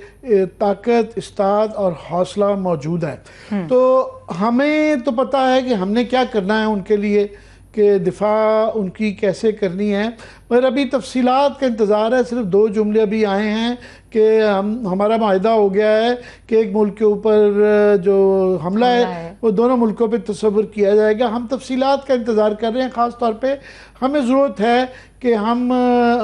ताकत, इस्तात और हौसला मौजूद है। तो हमें तो पता है कि हमने क्या करना है उनके लिए कि दिफा उनकी कैसे करनी है, मगर अभी तफसीलात का इंतज़ार है। सिर्फ 2 जुमले अभी आए हैं कि हमारा माहिदा हो गया है कि एक मुल्क के ऊपर जो हमला है वो दोनों मुल्कों पे तस्वुर किया जाएगा। हम तफसीलात का इंतज़ार कर रहे हैं। ख़ास तौर पे हमें ज़रूरत है कि हम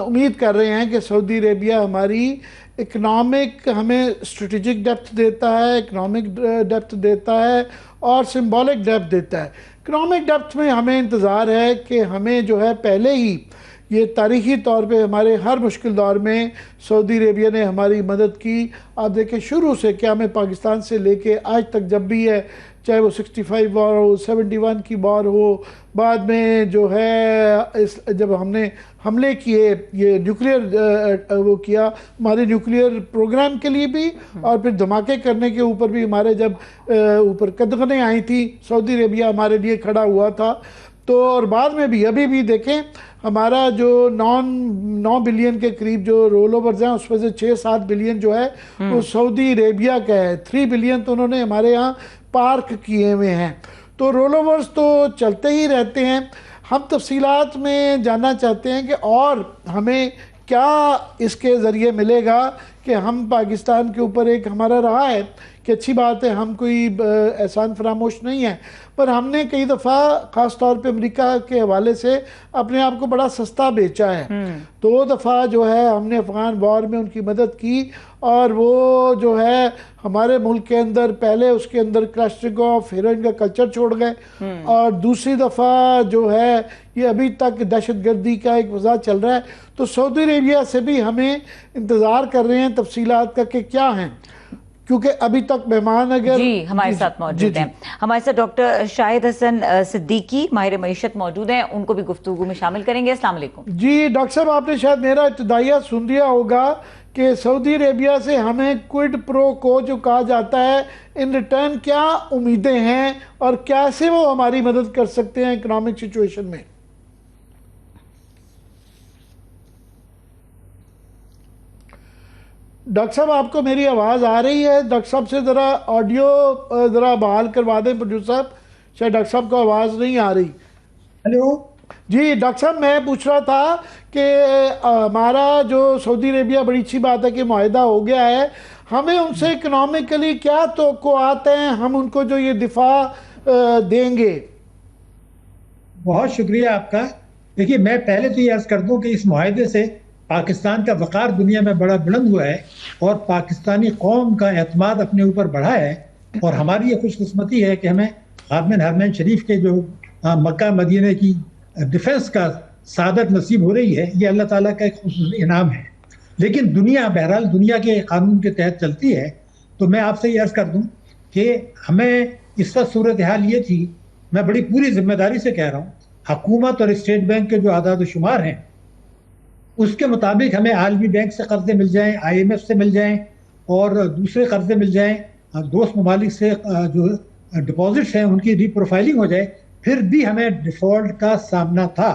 उम्मीद कर रहे हैं कि सऊदी अरेबिया हमारी इकनॉमिक हमें स्ट्रेटिजिक डेप्थ देता है, इकनॉमिक डेप्थ देता है और सिंबॉलिक डेप्थ देता है। इकनॉमिक डेप्थ में हमें इंतज़ार है कि हमें जो है पहले ही ये तारीख़ी तौर पे हमारे हर मुश्किल दौर में सऊदी अरेबिया ने हमारी मदद की। आप देखें शुरू से क्या हमें पाकिस्तान से लेके आज तक जब भी है, चाहे वो 65 वॉर हो, 71 की वॉर हो, बाद में जो है जब हमने हमले किए ये न्यूक्लियर वो किया हमारे न्यूक्लियर प्रोग्राम के लिए भी और फिर धमाके करने के ऊपर भी हमारे जब ऊपर कदगने आई थी सऊदी अरेबिया हमारे लिए खड़ा हुआ था। तो और बाद में भी अभी भी देखें हमारा जो 9 बिलियन के करीब जो रोल ओवर्स हैं उसमें से 6-7 बिलियन जो है वो सऊदी अरेबिया का है। 3 बिलियन तो उन्होंने हमारे यहाँ पार्क किए हुए हैं। तो रोल ओवर्स तो चलते ही रहते हैं। हम तफसीलात में जानना चाहते हैं कि और हमें क्या इसके ज़रिए मिलेगा कि हम पाकिस्तान के ऊपर एक हमारा रहा है कि अच्छी बात है, हम कोई एहसान फरामोश नहीं है, पर हमने कई दफ़ा ख़ास तौर पे अमेरिका के हवाले से अपने आप को बड़ा सस्ता बेचा है। 2 दफ़ा जो है हमने अफ़गान वॉर में उनकी मदद की और वो जो है हमारे मुल्क के अंदर पहले उसके अंदर क्लस्टरगॉफ हीरोइन का कल्चर छोड़ गए और दूसरी दफ़ा जो है ये अभी तक दहशतगर्दी का एक वज़ा चल रहा है। तो सऊदी अरेबिया से भी हमें इंतज़ार कर रहे हैं तफसीलात का कि क्या हैं, क्योंकि अभी तक मेहमान अगर जी हमारे साथ मौजूद हैं। हमारे साथ डॉक्टर शाहिद हसन सिद्दीकी माहिर मईशत मौजूद हैं, उनको भी गुफ्तगू में शामिल करेंगे। अस्सलाम वालेकुम। जी डॉक्टर साहब, आपने शायद मेरा इब्तिदाइया सुन लिया होगा कि सऊदी अरेबिया से हमें क्विड प्रो को जो कहा जाता है इन रिटर्न क्या उम्मीदें हैं और कैसे वो हमारी मदद कर सकते हैं इकोनॉमिक सिचुएशन में। डॉक्टर साहब आपको मेरी आवाज़ आ रही है? डॉक्टर साहब से ज़रा ऑडियो ज़रा बहाल करवा दें प्रोड्यूसर साहब, शायद डॉक्टर साहब को आवाज़ नहीं आ रही। हेलो जी डॉक्टर साहब, मैं पूछ रहा था कि हमारा जो सऊदी अरेबिया बड़ी अच्छी बात है कि मुआहिदा हो गया है, हमें उनसे इकनॉमिकली क्या तवक्कुआत हैं, हम उनको जो ये दिफा देंगे। बहुत शुक्रिया आपका। देखिए, मैं पहले तो ये अर्ज कर दूं कि इस मुआहिदे से पाकिस्तान का वक़ार दुनिया में बड़ा बुलंद हुआ है और पाकिस्तानी कौम का एतमाद अपने ऊपर बढ़ा है और हमारी ये खुशकिस्मती है कि हमें खादिम हरमैन शरीफ के जो मक्का मदीने की डिफेंस का सादत नसीब हो रही है, ये अल्लाह ताला का एक खुसूसी इनाम है। लेकिन दुनिया बहरहाल दुनिया के कानून के तहत चलती है। तो मैं आपसे ये अर्ज कर दूं कि हमें इस वक्त सूरत हाल ये थी, मैं बड़ी पूरी जिम्मेदारी से कह रहा हूँ, हुकूमत और स्टेट बैंक के जो आदाद शुमार हैं उसके मुताबिक हमें आलमी बैंक से कर्जे मिल जाएं, IMF से मिल जाएं और दूसरे कर्जे मिल जाएं, दोस्त ममालिक से जो डिपॉजिट्स हैं उनकी रीप्रोफाइलिंग हो जाए, फिर भी हमें डिफ़ॉल्ट का सामना था।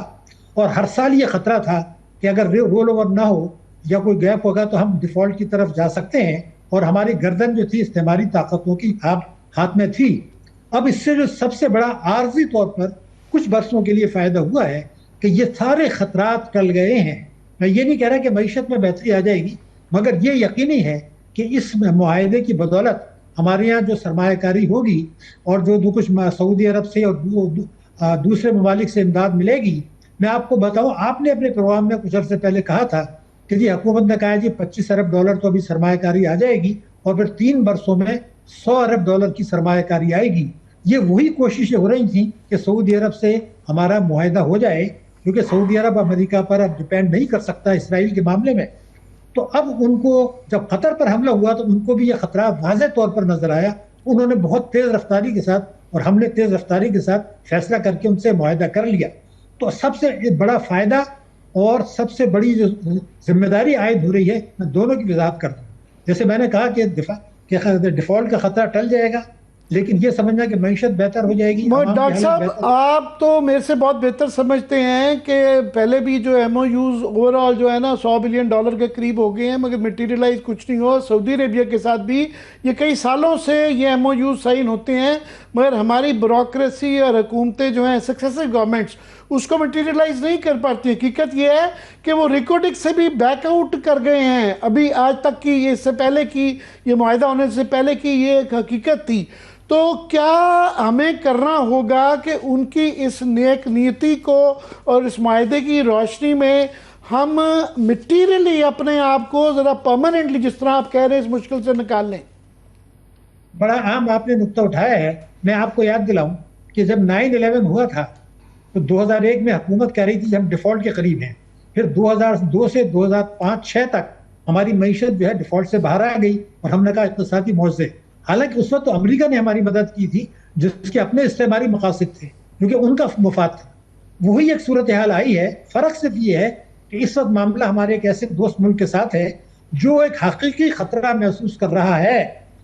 और हर साल ये ख़तरा था कि अगर रोल ओवर ना हो या कोई गैप होगा तो हम डिफ़ॉल्ट की तरफ जा सकते हैं और हमारी गर्दन जो थी इस्तेमाली ताकतों की हाथ में थी। अब इससे जो सबसे बड़ा आर्जी तौर पर कुछ बरसों के लिए फ़ायदा हुआ है कि ये सारे ख़तरात टल गए हैं। मैं ये नहीं कह रहा कि मईशत में बेहतरी आ जाएगी, मगर ये यकीनी है कि इस मुआहदे की बदौलत हमारे यहाँ जो सरमायाकारी होगी और जो कुछ सऊदी अरब से और दूसरे ममालिक से इमदाद मिलेगी। मैं आपको बताऊं, आपने अपने प्रोग्राम में कुछ अर्से पहले कहा था कि जी हुकूमत ने कहा है जी $25 अरब तो अभी सरमायाकारी आ जाएगी और फिर 3 बरसों में $100 अरब की सरमायाकारी आएगी। ये वही कोशिशें हो रही थी कि सऊदी अरब से हमारा मुआहदा हो जाए, क्योंकि सऊदी अरब अमेरिका पर अब डिपेंड नहीं कर सकता इसराइल के मामले में। तो अब उनको जब कतर पर हमला हुआ तो उनको भी ये खतरा वाज़ेह तौर पर नजर आया। उन्होंने बहुत तेज रफ्तारी के साथ और हमने तेज रफ्तारी के साथ फैसला करके उनसे मुआहदा कर लिया। तो सबसे बड़ा फायदा और सबसे बड़ी जो जिम्मेदारी आयद हो रही है, मैं दोनों की वजाहत करता हूँ। जैसे मैंने कहा कि डिफॉल्ट का खतरा टल जाएगा, लेकिन ये समझना कि मईशत बेहतर हो जाएगी। मगर डॉक्टर साहब, आप तो मेरे से बहुत बेहतर समझते हैं कि पहले भी जो MOUs ओवरऑल जो है ना $100 बिलियन के करीब हो गए हैं, मगर मटेरियलाइज कुछ नहीं हुआ। सऊदी अरेबिया के साथ भी ये कई सालों से ये MOUs साइन होते हैं, मगर हमारी ब्यूरोक्रेसी और हुकूमतें जो हैं, सक्सेसिव गवर्नमेंट्स, उसको मटेरियलाइज नहीं कर पाती। हकीकत ये है कि वो रिकॉर्डिंग से भी बैकआउट कर गए हैं। अभी आज तक की, इससे पहले की, ये मुआहदा होने से पहले की ये एक हकीकत थी। तो क्या हमें करना होगा कि उनकी इस नेक नीति को और इस मुआहदे की रोशनी में हम मटीरियली अपने आप को ज़रा परमानेंटली, जिस तरह आप कह रहे हैं, इस मुश्किल से निकाल लें? बड़ा अहम आपने नुक्ता उठाया है। मैं आपको याद दिलाऊं कि जब 9/11 हुआ था तो 2001 में हुकूमत कह रही थी कि हम डिफॉल्ट के करीब हैं। फिर 2002 से 2005-06 तक हमारी मईशत जो है डिफॉल्ट से बाहर आ गई और हमने कहा इक़्तिसादी मुआवजे। हालांकि उस वक्त तो अमेरिका ने हमारी मदद की थी, जिसके अपने इस्तेमारी मकासद थे, क्योंकि उनका मुफाद था। वही एक सूरत हाल आई है। फ़र्क सिर्फ ये है कि इस वक्त मामला हमारे एक ऐसे दोस्त मुल्क के साथ है जो एक हकीकी खतरा महसूस कर रहा है।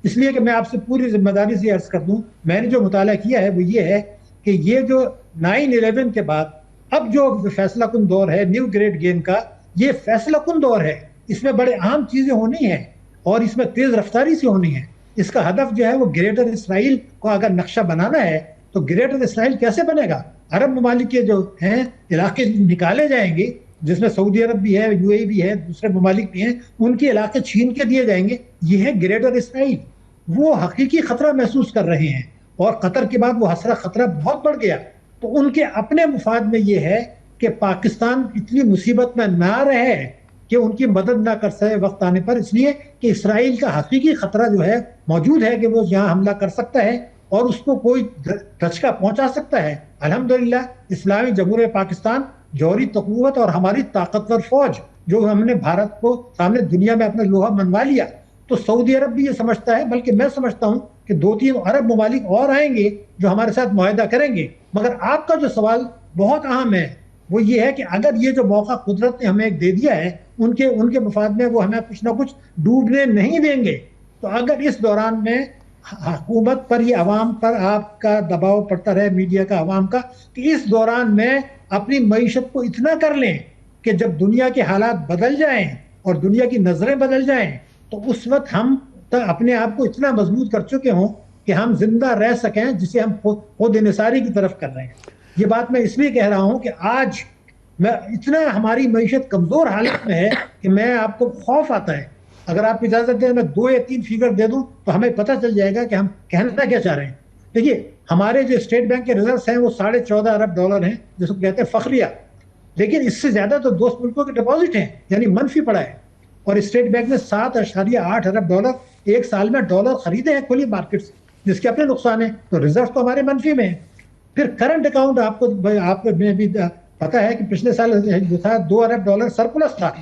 इसलिए कि मैं आपसे पूरी जिम्मेदारी से अर्ज कर दूं, मैंने जो मुताला किया है वो ये है कि ये जो 9/11 के बाद अब जो फैसला कुन दौर है, न्यू ग्रेट गेम का, ये फैसला कुन दौर है। इसमें बड़े अहम चीजें होनी है और इसमें तेज रफ्तारी से होनी है। इसका हदफ जो है वो ग्रेटर इसराइल को अगर नक्शा बनाना है तो ग्रेटर इसराइल कैसे बनेगा? अरब ममालिक के जो हैं इलाके निकाले जाएंगे, जिसमें सऊदी अरब भी है, UAE भी है, दूसरे ममालिक भी हैं, उनके इलाके छीन के दिए जाएंगे। ये है ग्रेटर इसराइल। वो हकीकी खतरा महसूस कर रहे हैं और कतर के बाद वो खतरा बहुत बढ़ गया। तो उनके अपने मुफाद में ये है कि पाकिस्तान इतनी मुसीबत में ना रहे कि उनकी मदद ना कर सके वक्त आने पर, इसलिए कि इसराइल का हकीकी खतरा जो है मौजूद है कि वो यहाँ हमला कर सकता है और उसको कोई धचका पहुंचा सकता है। अल्हम्दुलिल्लाह इस्लामी जमहूरियत पाकिस्तान, जौहरी तक़व्वत और हमारी ताकतवर फौज, जो हमने भारत को सामने दुनिया में अपना लोहा मनवा लिया। तो सऊदी अरब भी ये समझता है, बल्कि मैं समझता हूँ कि 2-3 अरब ममालिक और आएंगे जो हमारे साथ मुआहदा करेंगे। मगर आपका जो सवाल बहुत अहम है वो ये है कि अगर ये जो मौका कुदरत ने हमें दे दिया है, उनके मुफाद में वो हमें कुछ ना कुछ डूबने नहीं देंगे। तो अगर इस दौरान में हुकूमत पर, ये अवाम पर आपका दबाव पड़ता रहे, मीडिया का, अवाम का, कि इस दौरान में अपनी मईशत को इतना कर लें कि जब दुनिया के हालात बदल जाएं और दुनिया की नजरें बदल जाएं तो उस वक्त हम अपने आप को इतना मजबूत कर चुके हों कि हम जिंदा रह सकें, जिसे हम खुद इंसारी की तरफ कर रहे हैं। ये बात मैं इसलिए कह रहा हूं कि आज मैं इतना हमारी मईशत कमजोर हालत में है कि मैं आपको खौफ आता है। अगर आप इजाजत दें मैं 2 या 3 फिगर दे दूं तो हमें पता चल जाएगा कि हम कहना क्या चाह रहे हैं। देखिए, हमारे जो स्टेट बैंक के रिजर्व हैं वो $14.5 अरब हैं, जिसको कहते हैं फखरिया। लेकिन इससे ज्यादा तो दोस्त मुल्कों के डिपॉजिट हैं, यानी मनफी पड़ा है। और स्टेट बैंक ने $7.8 अरब एक साल में डॉलर खरीदे हैं खुली मार्केट से, जिसके अपने नुकसान है। तो रिजर्व तो हमारे मनफी में है। फिर करंट अकाउंट आपको में भी पता है कि पिछले साल जो था $2 अरब सरप्लस था।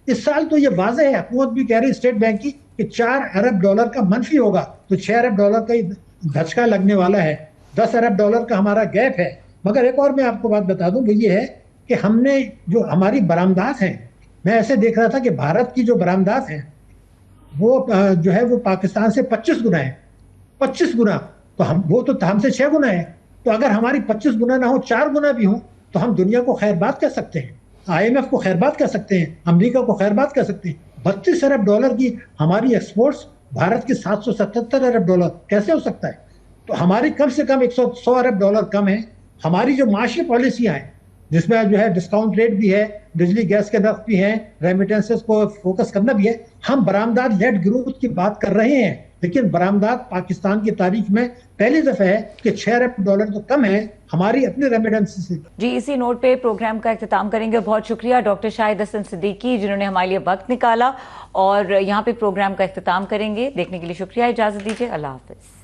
इस साल तो ये वाज़ेह है, हुकूमत भी कह रही स्टेट बैंक की कि $4 अरब का मनफी होगा, तो $6 अरब का ही धचका लगने वाला है। $10 अरब का हमारा गैप है। मगर एक और मैं आपको बात बता दूं, वो ये है कि हमने जो हमारी बरामदात हैं, मैं ऐसे देख रहा था कि भारत की जो बरामदात हैं वो जो है वो पाकिस्तान से 25 गुना है। 25 गुना। तो वो तो हमसे 6 गुना है। तो अगर हमारी 25 गुना ना हो, 4 गुना भी हो, तो हम दुनिया को खैरबाद कह सकते हैं, IMF को खैरबाद कह सकते हैं, अमेरिका को खैरबाद कह सकते हैं। $32 अरब की हमारी एक्सपोर्ट्स भारत के $777 अरब कैसे हो सकता है? तो हमारी कम से कम $100 अरब कम है। हमारी जो माशी पॉलिसियाँ हैं, जिसमें जो है डिस्काउंट रेट भी है, बिजली गैस के नर्ख भी हैं, रेमिटेंसेस को फोकस करना भी है। हम बरामदात लेड ग्रोथ की बात कर रहे हैं, लेकिन बरामदात पाकिस्तान की तारीख में पहली दफा है कि $6 अरब तो कम है हमारी अपनी रेमिटेंसेस से। जी, इसी नोट पे प्रोग्राम का इख्तिताम करेंगे। बहुत शुक्रिया डॉक्टर शाहिद हसन सिद्दीकी, जिन्होंने हमारे लिए वक्त निकाला और यहाँ पे प्रोग्राम का इख्तिताम करेंगे। देखने के लिए शुक्रिया। इजाजत दीजिए। अल्लाह हाफिज।